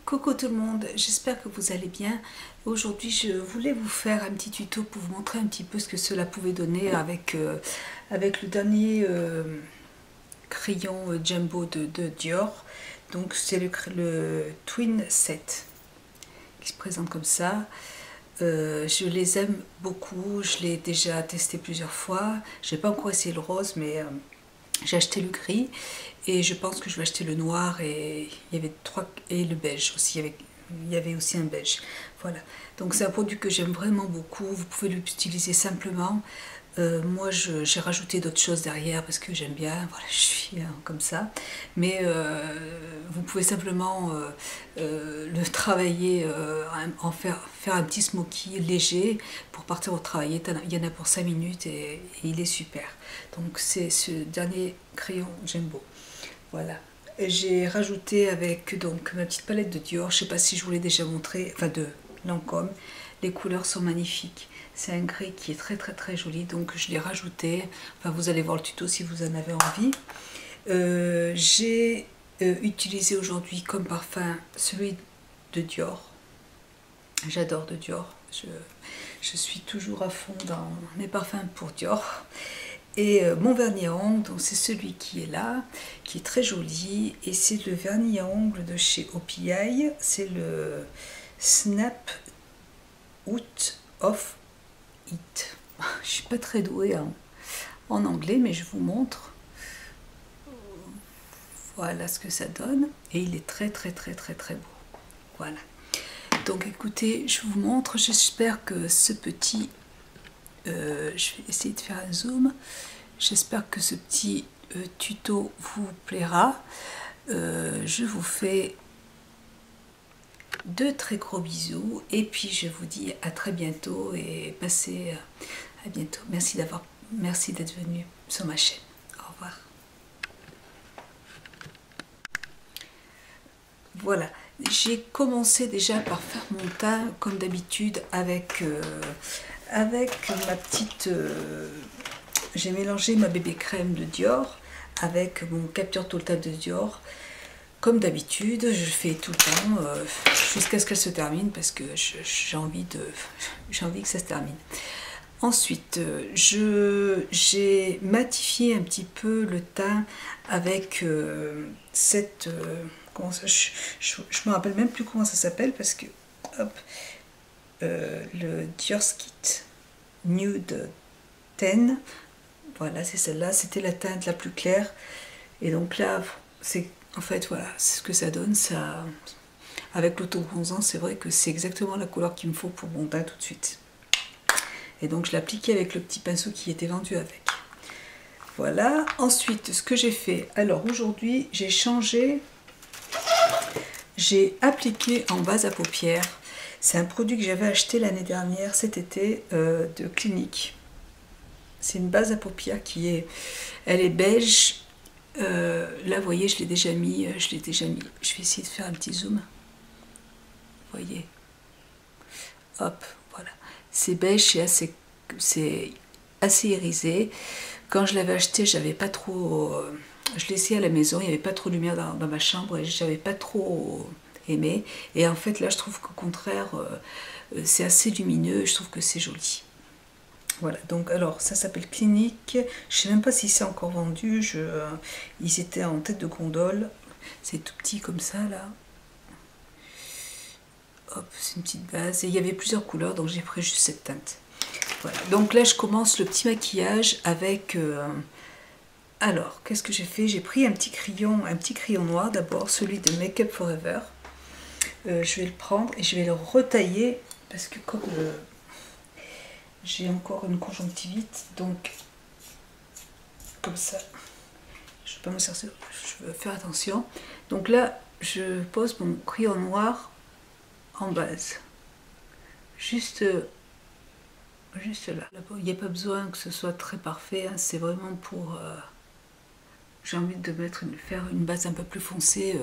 Coucou tout le monde, j'espère que vous allez bien. Aujourd'hui je voulais vous faire un petit tuto pour vous montrer un petit peu ce que cela pouvait donner avec le dernier crayon Jumbo de Dior. Donc c'est le Twin Set qui se présente comme ça. Je les aime beaucoup, je l'ai déjà testé plusieurs fois. J'ai pas encore essayé le rose, mais j'ai acheté le gris et je pense que je vais acheter le noir, et il y avait et le beige aussi, il y avait aussi un beige. Voilà, donc c'est un produit que j'aime vraiment beaucoup. Vous pouvez l'utiliser simplement. Moi j'ai rajouté d'autres choses derrière parce que j'aime bien, voilà, je suis comme ça, mais vous pouvez simplement le travailler, faire un petit smoky léger pour partir au travail. Il y en a pour 5 minutes et il est super. Donc c'est ce dernier crayon Jumbo. Voilà. J'ai rajouté avec donc ma petite palette de Dior, je sais pas si je vous l'ai déjà montré, enfin de Lancôme. Les couleurs sont magnifiques. C'est un gris qui est très joli, donc je l'ai rajouté. Enfin, vous allez voir le tuto si vous en avez envie. J'ai utilisé aujourd'hui comme parfum celui de Dior. J'adore de Dior. Je suis toujours à fond dans mes parfums pour Dior. Et mon vernis à ongles, donc c'est celui qui est là, qui est très joli, et c'est le vernis à ongles de chez OPI. C'est le Snap Out of It. Je suis pas très douée en anglais, mais je vous montre. Voilà ce que ça donne, et il est très beau. Voilà. Donc écoutez, je vous montre. J'espère que ce petit je vais essayer de faire un zoom. J'espère que ce petit tuto vous plaira. Je vous fais de très gros bisous, et puis je vous dis à très bientôt, et passez à bientôt. Merci d'être venu sur ma chaîne. Au revoir. Voilà, j'ai commencé déjà par faire mon teint comme d'habitude avec ma petite... j'ai mélangé ma bébé crème de Dior avec mon capture Totale de Dior. Comme d'habitude, je fais tout le temps jusqu'à ce qu'elle se termine, parce que j'ai envie que ça se termine. Ensuite, j'ai matifié un petit peu le teint avec cette... je me rappelle même plus comment ça s'appelle, parce que... Hop, le Dior Skit Nude 10. Voilà, c'est celle-là. C'était la teinte la plus claire. Et donc là, c'est... En fait, voilà, c'est ce que ça donne. Ça, avec l'autobronzant, c'est vrai que c'est exactement la couleur qu'il me faut pour mon teint tout de suite. Et donc, je l'ai appliqué avec le petit pinceau qui était vendu avec. Voilà. Ensuite, ce que j'ai fait. Alors, aujourd'hui, j'ai changé. J'ai appliqué en base à paupières. C'est un produit que j'avais acheté l'année dernière, cet été, de Clinique. C'est une base à paupières elle est beige. Là, vous voyez, je l'ai déjà mis. Je vais essayer de faire un petit zoom. Vous voyez. Hop, voilà. C'est beige, c'est assez irisé. Quand je l'avais acheté, j'avais pas trop... je l'ai essayé à la maison, il n'y avait pas trop de lumière dans ma chambre, et j'avais pas trop aimé. Et en fait, là, je trouve qu'au contraire, c'est assez lumineux. Je trouve que c'est joli. Voilà, donc alors ça s'appelle Clinique. Je sais même pas si c'est encore vendu. Ils étaient en tête de gondole. C'est tout petit comme ça là. Hop, c'est une petite base. Et il y avait plusieurs couleurs, donc j'ai pris juste cette teinte. Voilà, donc là je commence le petit maquillage avec... alors, qu'est-ce que j'ai fait? J'ai pris un petit crayon noir d'abord, celui de Make Up Forever. Je vais le prendre et je vais le retailler, parce que comme... j'ai encore une conjonctivite, donc comme ça, je ne vais pas me servir, je veux faire attention. Donc là, je pose mon crayon noir en base, juste là. Il n'y a pas besoin que ce soit très parfait, hein, c'est vraiment pour... j'ai envie de faire une base un peu plus foncée.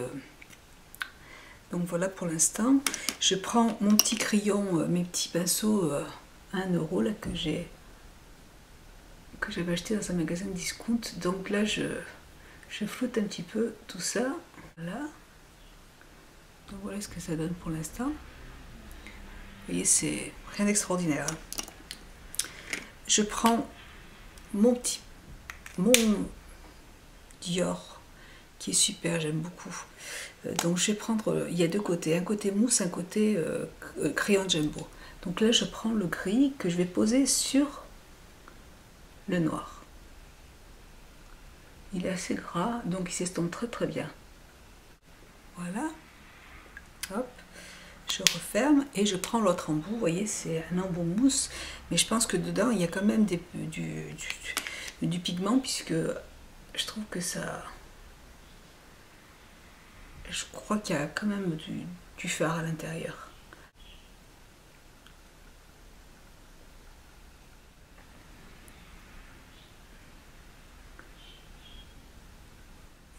Donc voilà pour l'instant. Je prends mon petit crayon, mes petits pinceaux... 1 € là, que j'avais acheté dans un magasin de discount. Donc là je floute un petit peu tout ça, voilà, Donc voilà ce que ça donne pour l'instant. Vous voyez, c'est rien d'extraordinaire. Je prends mon Dior qui est super, j'aime beaucoup. Donc je vais prendre, il y a deux côtés, un côté mousse, un côté crayon Jumbo. Donc là je prends le gris que je vais poser sur le noir. Il est assez gras, donc il s'estompe très très bien. Voilà. Hop. Je referme et je prends l'autre embout. Vous voyez, c'est un embout mousse, mais je pense que dedans il y a quand même du pigment, puisque je trouve que ça... Je crois qu'il y a quand même du fard à l'intérieur.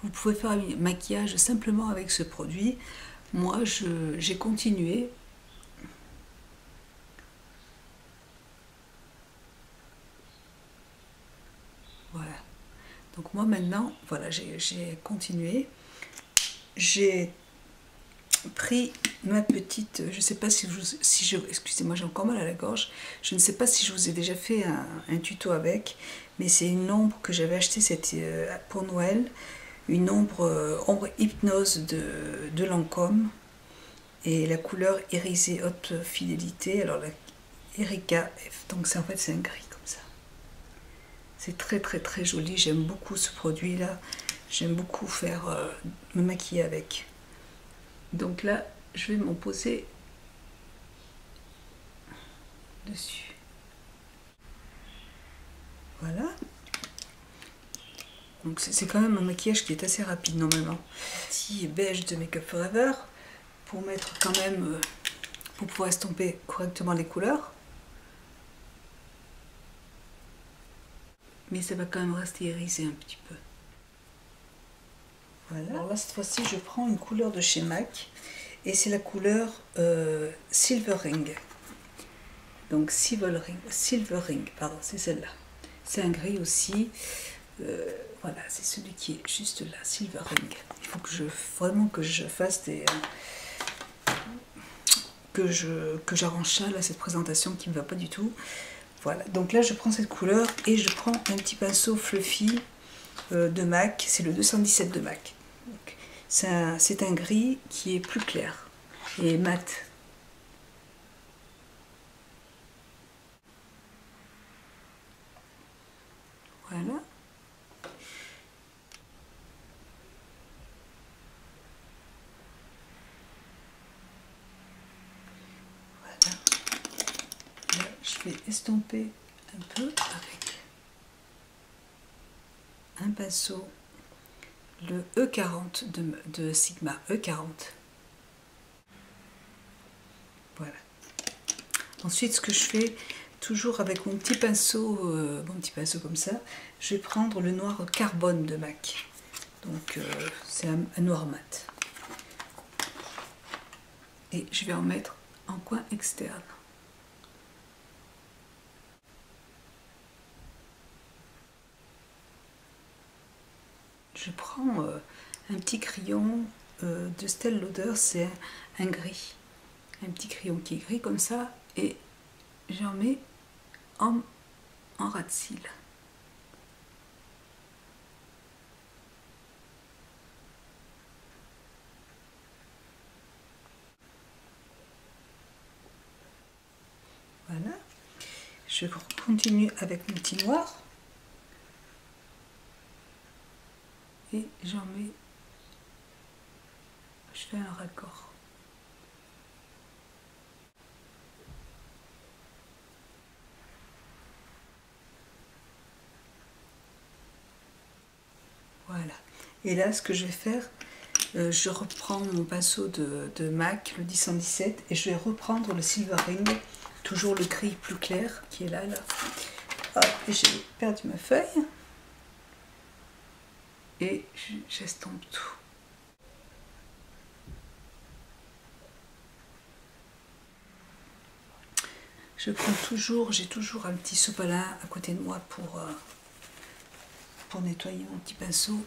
Vous pouvez faire un maquillage simplement avec ce produit. Moi, j'ai continué. Voilà. Donc moi maintenant, voilà, j'ai continué. J'ai pris ma petite, je ne sais pas si excusez-moi, j'ai encore mal à la gorge, je ne sais pas si je vous ai déjà fait un tuto avec, mais c'est une ombre que j'avais achetée pour Noël, une ombre hypnose de Lancôme, et la couleur irisée haute fidélité, alors la Erika F, donc en fait c'est un gris comme ça. C'est très très très joli, j'aime beaucoup ce produit là, j'aime beaucoup me maquiller avec. Donc là, je vais m'en poser dessus. Voilà. Donc c'est quand même un maquillage qui est assez rapide normalement. Petit beige de Make Up Forever pour mettre quand même, pour pouvoir estomper correctement les couleurs. Mais ça va quand même rester irisé un petit peu. Voilà. Alors là, cette fois-ci, je prends une couleur de chez MAC. Et c'est la couleur Silver Ring. Donc Silver Ring, pardon, c'est celle-là. C'est un gris aussi. Voilà, c'est celui qui est juste là, Silver Ring. Il faut vraiment que je fasse que j'arrange ça, là, cette présentation qui ne me va pas du tout. Voilà, donc là je prends cette couleur et je prends un petit pinceau fluffy de MAC, c'est le 217 de MAC. C'est un gris qui est plus clair et mat. Voilà. Voilà. Là, je vais estomper un peu avec un pinceau, le E40 de Sigma E40. Voilà. Ensuite, ce que je fais, toujours avec mon petit pinceau comme ça, je vais prendre le noir carbone de MAC. Donc, c'est un noir mat. Et je vais en mettre en coin externe. Je prends un petit crayon de Estée Lauder, c'est un gris. Un petit crayon qui est gris comme ça, et j'en mets en ras de cils. Voilà. Je continue avec mon petit noir. Et j'en mets, je fais un raccord. Voilà. Et là, ce que je vais faire, je reprends mon pinceau de MAC, le 1017, et je vais reprendre le Silver Ring, toujours le gris plus clair qui est là. Hop, et j'ai perdu ma feuille. Et j'estompe tout. Je prends toujours, j'ai toujours un petit sopalin à côté de moi pour nettoyer mon petit pinceau.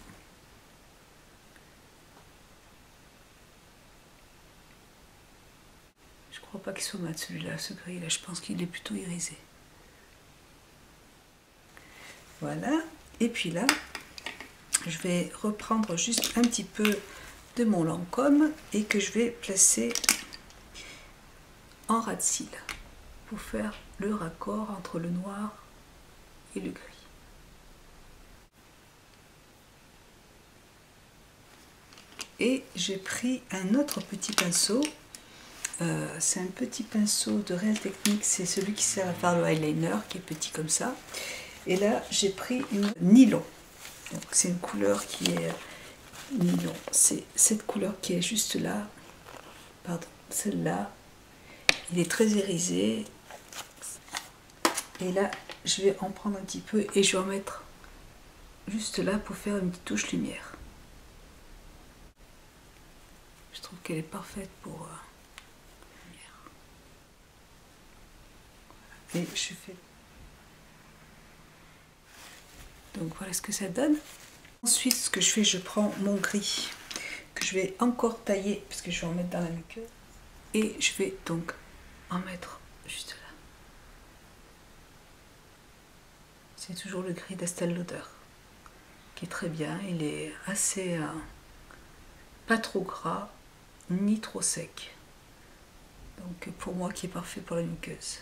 crois pas qu'il soit mat celui-là, ce gris là, je pense qu'il est plutôt irisé. Voilà, et puis là, je vais reprendre juste un petit peu de mon Lancôme et que je vais placer en ras de cils pour faire le raccord entre le noir et le gris. Et j'ai pris un autre petit pinceau, c'est un petit pinceau de Real Techniques, c'est celui qui sert à faire le eyeliner, qui est petit comme ça. Et là j'ai pris une nylon, donc c'est une couleur qui est nylon, c'est cette couleur qui est juste là, pardon, celle-là, il est très irisé. Et là je vais en prendre un petit peu et je vais en mettre juste là pour faire une petite touche lumière. Je trouve qu'elle est parfaite pour et je fais. Donc voilà ce que ça donne. Ensuite, ce que je fais, je prends mon gris que je vais encore tailler parce que je vais en mettre dans la muqueuse et je vais donc en mettre juste là. C'est toujours le gris d'Estée Lauder qui est très bien. Il est assez pas trop gras ni trop sec. Donc pour moi qui est parfait pour la muqueuse.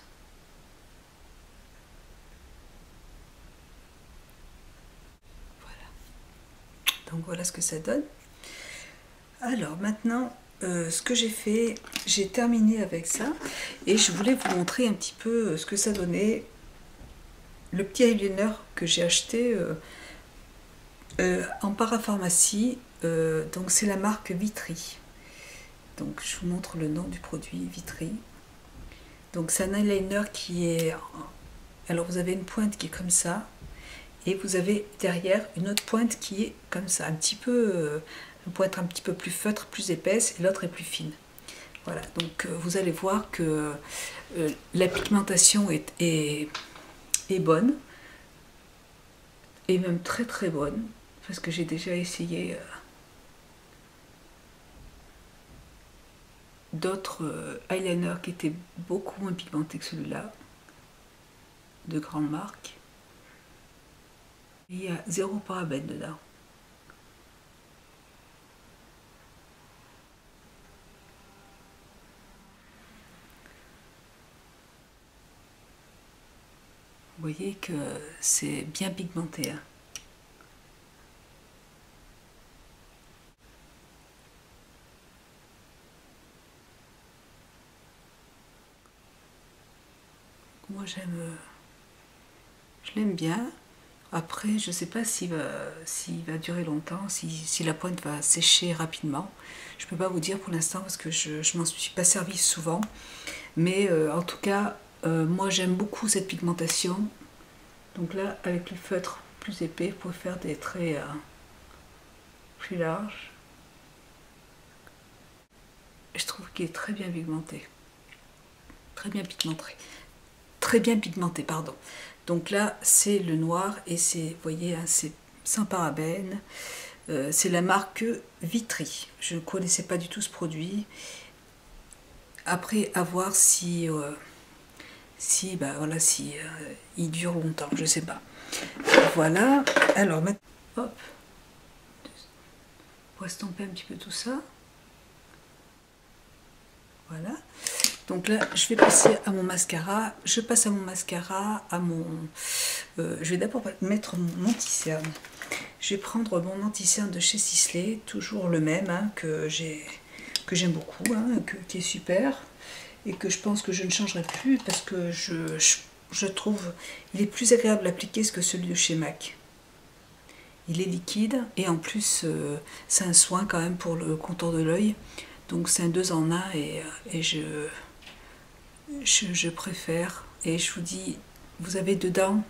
Donc voilà ce que ça donne. Alors maintenant, ce que j'ai fait, j'ai terminé avec ça et je voulais vous montrer un petit peu ce que ça donnait. Le petit eyeliner que j'ai acheté en parapharmacie, donc c'est la marque Vitry. Donc je vous montre le nom du produit, Vitry. Donc c'est un eyeliner qui est... Alors vous avez une pointe qui est comme ça. Et vous avez derrière une autre pointe qui est comme ça, un petit peu, une pointe un petit peu plus feutre, plus épaisse, et l'autre est plus fine. Voilà, donc vous allez voir que la pigmentation est bonne, et même très très bonne, parce que j'ai déjà essayé d'autres eyeliners qui étaient beaucoup moins pigmentés que celui-là, de grande marque. Il y a 0 parabène dedans. Vous voyez que c'est bien pigmenté. Hein. Moi je l'aime bien. Après, je ne sais pas s'il va durer longtemps, si la pointe va sécher rapidement. Je ne peux pas vous dire pour l'instant parce que je ne m'en suis pas servi souvent. Mais en tout cas, moi j'aime beaucoup cette pigmentation. Donc là, avec le feutre plus épais, pour faire des traits plus larges. Je trouve qu'il est très bien pigmenté. Très bien pigmenté. Très bien pigmenté, pardon. Donc là, c'est le noir et c'est, vous voyez, hein, c'est sans parabènes. C'est la marque Vitry. Je ne connaissais pas du tout ce produit. Après, à voir si il dure longtemps, je sais pas. Voilà. Alors maintenant, hop, pour estomper un petit peu tout ça. Voilà. Donc là, je vais passer à mon mascara. Je passe à mon mascara, je vais d'abord mettre mon anti-cerne. Je vais prendre mon anti-cerne de chez Sisley, toujours le même, hein, que j'aime beaucoup, hein, qui est super, et que je pense que je ne changerai plus parce que je trouve il est plus agréable à appliquer que celui de chez MAC. Il est liquide et en plus, c'est un soin quand même pour le contour de l'œil. Donc c'est un 2 en 1 et je préfère. Et je vous dis, vous avez dedans,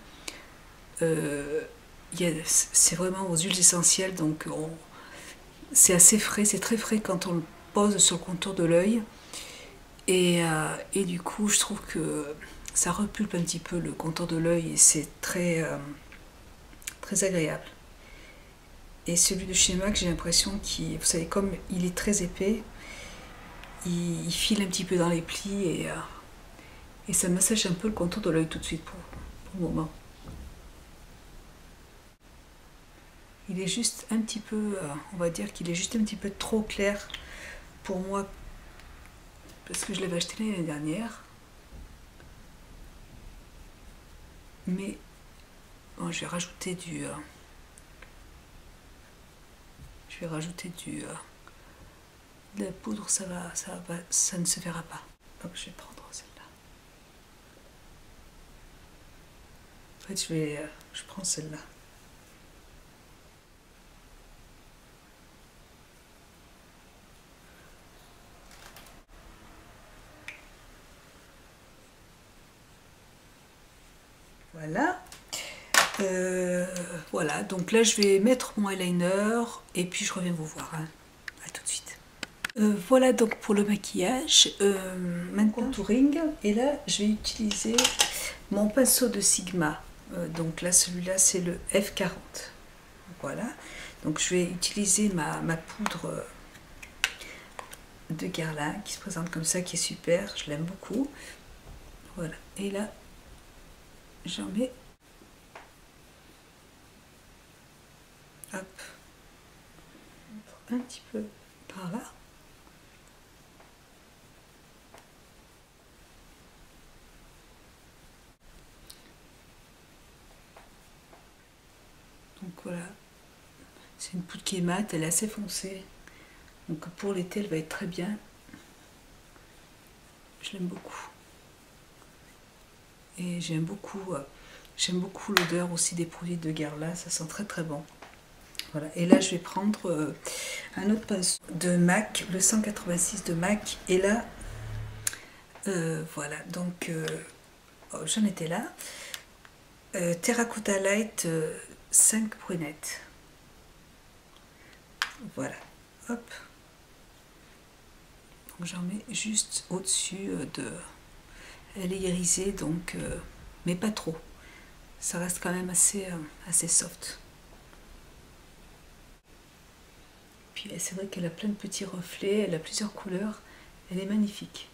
c'est vraiment aux huiles essentielles, donc c'est assez frais, c'est très frais quand on le pose sur le contour de l'œil. Et du coup, je trouve que ça repulpe un petit peu le contour de l'œil et c'est très, très agréable. Et celui de chez MAC, j'ai l'impression qu'il, vous savez, comme il est très épais, il file un petit peu dans les plis et ça m'assèche un peu le contour de l'œil tout de suite pour le moment. Il est juste un petit peu, on va dire qu'il est juste un petit peu trop clair pour moi parce que je l'avais acheté l'année dernière. Mais bon, je vais rajouter de la poudre, ça ne se verra pas. Donc je vais prendre celle-là. En fait, je prends celle-là. Voilà. Voilà, donc là je vais mettre mon eyeliner et puis je reviens vous voir. Hein. À tout de suite. Voilà donc pour le maquillage. Maintenant, contouring. Et là je vais utiliser mon pinceau de Sigma. Donc là celui-là c'est le F40. Voilà. Donc je vais utiliser ma poudre de Guerlain qui se présente comme ça, qui est super. Je l'aime beaucoup. Voilà. Et là j'en mets. Hop, un petit peu par là. Donc voilà, c'est une poudre qui est mate, elle est assez foncée. Donc pour l'été, elle va être très bien. Je l'aime beaucoup. Et j'aime beaucoup l'odeur aussi des produits de Guerlain, ça sent très très bon. Voilà. Et là je vais prendre un autre pinceau de MAC, le 186 de MAC. Et là, voilà, donc j'en étais là. Terracotta Light 5 brunettes. Voilà, hop. Donc j'en mets juste au-dessus de... Elle est irisée, donc, mais pas trop. Ça reste quand même assez soft. Puis c'est vrai qu'elle a plein de petits reflets, elle a plusieurs couleurs, elle est magnifique.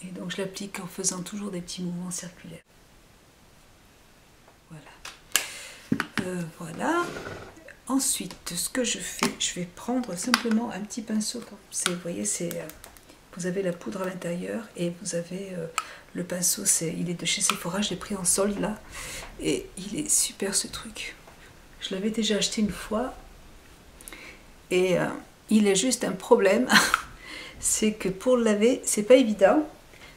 Et donc je l'applique en faisant toujours des petits mouvements circulaires. Voilà. Voilà. Ensuite, ce que je fais, je vais prendre simplement un petit pinceau. Vous voyez, vous avez la poudre à l'intérieur et vous avez le pinceau. Il est de chez Sephora, je l'ai pris en solde là. Et il est super ce truc. Je l'avais déjà acheté une fois. Et il a juste un problème. C'est que pour le laver, c'est pas évident.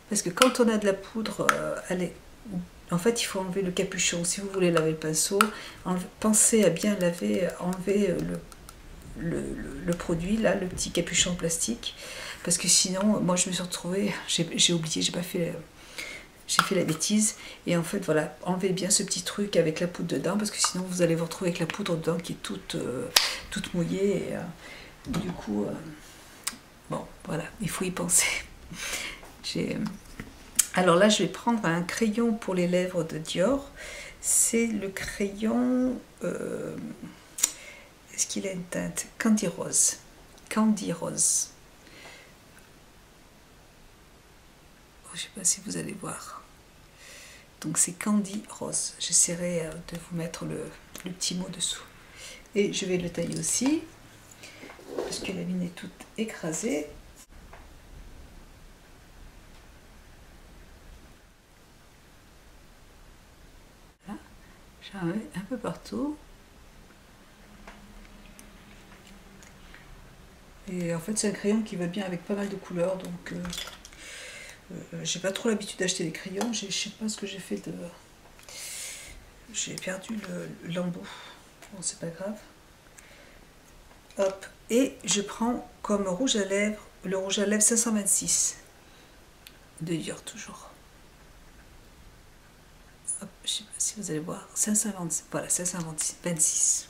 Parce que quand on a de la poudre, en fait, il faut enlever le capuchon. Si vous voulez laver le pinceau, pensez à bien laver, enlever le produit, là, le petit capuchon plastique. Parce que sinon, moi je me suis retrouvée, j'ai oublié, j'ai fait la bêtise. Et en fait, voilà, enlevez bien ce petit truc avec la poudre dedans. Parce que sinon, vous allez vous retrouver avec la poudre dedans qui est toute mouillée. Et du coup, bon, voilà, il faut y penser. Alors là, je vais prendre un crayon pour les lèvres de Dior. C'est le crayon... est-ce qu'il a une teinte? Candy Rose. Candy Rose. Oh, je ne sais pas si vous allez voir. Donc c'est Candy Rose. J'essaierai de vous mettre le petit mot dessous. Et je vais le tailler aussi. Parce que la mine est toute écrasée. J'en mets un peu partout. Et en fait, c'est un crayon qui va bien avec pas mal de couleurs. Donc, j'ai pas trop l'habitude d'acheter des crayons. Je sais pas ce que j'ai fait de... J'ai perdu l'embout. Bon, c'est pas grave. Hop. Et je prends comme rouge à lèvres, le rouge à lèvres 526 de Dior toujours. Hop, je sais pas si vous allez voir. 526. Voilà, 526.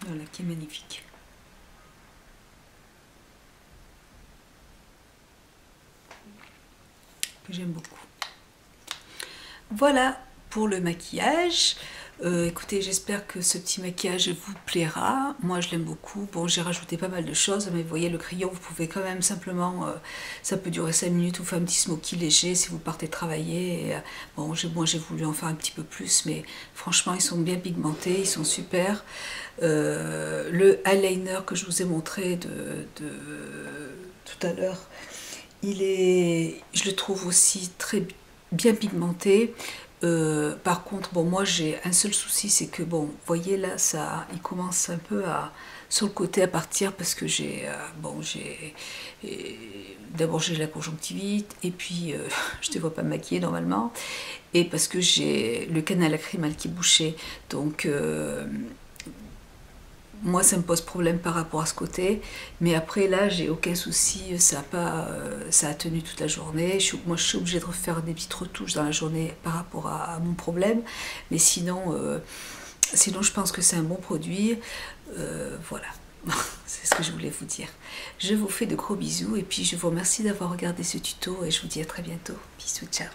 Voilà, qui est magnifique. Que j'aime beaucoup. Voilà pour le maquillage. Écoutez, j'espère que ce petit maquillage vous plaira. Moi, je l'aime beaucoup. Bon, j'ai rajouté pas mal de choses, mais vous voyez, le crayon, vous pouvez quand même simplement... ça peut durer 5 minutes, vous faites un petit smoky léger si vous partez travailler. Et, bon, moi, j'ai voulu en faire un petit peu plus, mais franchement, ils sont bien pigmentés, ils sont super. Le eyeliner que je vous ai montré tout à l'heure, je le trouve aussi très bien pigmenté. Par contre, bon, moi j'ai un seul souci, c'est que bon, vous voyez là, il commence un peu sur le côté à partir parce que d'abord j'ai la conjonctivite et puis je ne te vois pas maquiller normalement, et parce que j'ai le canal lacrymal qui est bouché, donc moi ça me pose problème par rapport à ce côté, mais après là j'ai aucun souci, ça a tenu toute la journée. Moi je suis obligée de refaire des petites retouches dans la journée par rapport à mon problème, mais sinon je pense que c'est un bon produit. Voilà, c'est ce que je voulais vous dire. Je vous fais de gros bisous et puis je vous remercie d'avoir regardé ce tuto et je vous dis à très bientôt. Bisous, ciao.